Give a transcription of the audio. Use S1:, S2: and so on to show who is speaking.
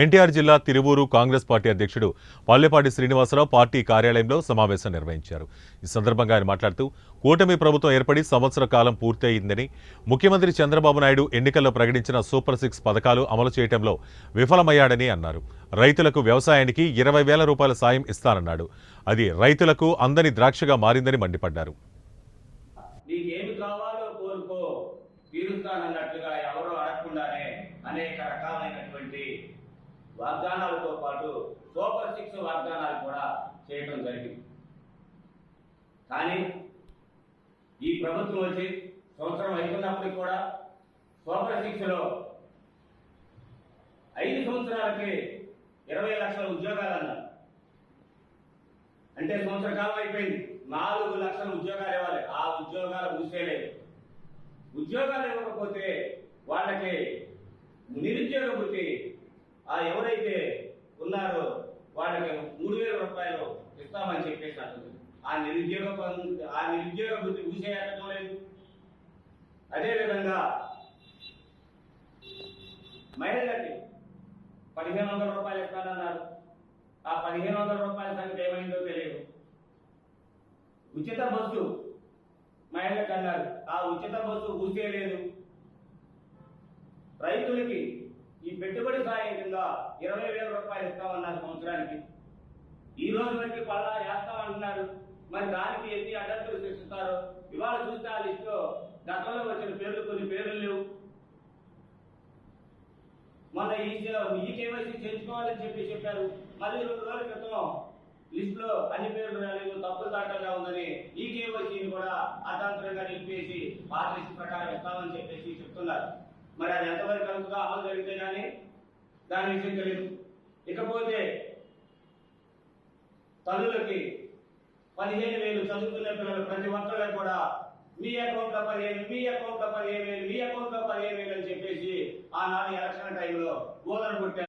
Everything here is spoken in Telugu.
S1: ఎన్టీఆర్ జిల్లా తిరువూరు కాంగ్రెస్ పార్టీ అధ్యక్షుడు పల్లెపాటి శ్రీనివాసరావు పార్టీ కార్యాలయంలో సమావేశం నిర్వహించారు. ఈ సందర్భంగా ఆయన మాట్లాడుతూ కూటమి ప్రభుత్వం ఏర్పడి సంవత్సర కాలం పూర్తయిందని, ముఖ్యమంత్రి చంద్రబాబు నాయుడు ఎన్నికల్లో ప్రకటించిన సూపర్ 6 పథకాలు అమలు చేయడంలో విఫలమయ్యాడని అన్నారు. రైతులకు వ్యవసాయానికి 20,000 రూపాయల సాయం ఇస్తానన్నాడు. అది రైతులకు అందని ద్రాక్షగా మారిందని మండిపడ్డారు.
S2: తీరుస్తానన్నట్లుగా ఎవరో అడగకుండానే అనేక రకాలైనటువంటి వాగ్దానాలతో పాటు సూపర్ 6 వాగ్దానాలు కూడా చేయడం జరిగింది. కానీ ఈ ప్రభుత్వం వచ్చి సంవత్సరం అవుతున్నప్పటికీ కూడా సూపర్ 6లో 5 సంవత్సరాలకి 20 లక్షల ఉద్యోగాలు అన్నారు. అంటే సంవత్సర కాలం అయిపోయింది, 4 లక్షల ఉద్యోగాలు ఇవ్వాలి. ఆ ఉద్యోగాలు ఊసేలేదు. ఉద్యోగాలు ఇవ్వకపోతే వాళ్ళకి నిరుద్యోగ వృత్తి ఎవరైతే ఉన్నారో వాళ్ళకి 3,000 రూపాయలు ఇస్తామని చెప్పేసి అంటుంది. ఆ నిరుద్యోగ వృత్తి ఊసేయటం లేదు. అదేవిధంగా మహిళలకి 1,500 రూపాయలు ఇస్తానన్నారు. ఆ 1,500 రూపాయల సంగతి ఏమైందో తెలియదు. ఉచిత బస్సు మహిళలకు అన్నారు. ఆ ఉచిత బస్సు ఊసేయలేదు. రైతులకి ఈ పెట్టుబడి సాయం కింద 20,000 రూపాయలు ఇస్తామన్నారు సంవత్సరానికి. ఈ రోజు వరకు పల్లా వేస్తామంటున్నారు. మరి దానికి ఎన్ని అడ్డంకులు సృష్టిస్తారో ఇవాళ చూస్తే ఆ లిస్టులో గతంలో వచ్చిన పేర్లు కొన్ని పేర్లు లేవు. మొన్న ఈ కేవైసీ చేయించుకోవాలని చెప్పారు. మళ్ళీ 2 రోజుల క్రితం లిస్టులో అన్ని పేర్లు రాలేదు, తప్పులు దాటంగా ఉందని ఈ కేవైసీని కూడా అర్థాంతరంగా నిలిపేసి పాత లిస్టు ప్రకారం ఇస్తామని చెప్పేసి చెప్తున్నారు. మరి అది ఎంతవరకు అనుకుగా అమలు జరిగితే కానీ దాని విషయం తెలియదు. ఇకపోతే తల్లులకి 15,000 చదువుకునే పిల్లలు ప్రతి ఒక్కరికి కూడా మీ అకౌంట్లో 15,000, మీ అకౌంట్లో 15,000, మీ అకౌంట్లో 15,000 అని చెప్పేసి ఆనాడు ఎలక్షన్ టైంలో ఓదర కొట్టారు.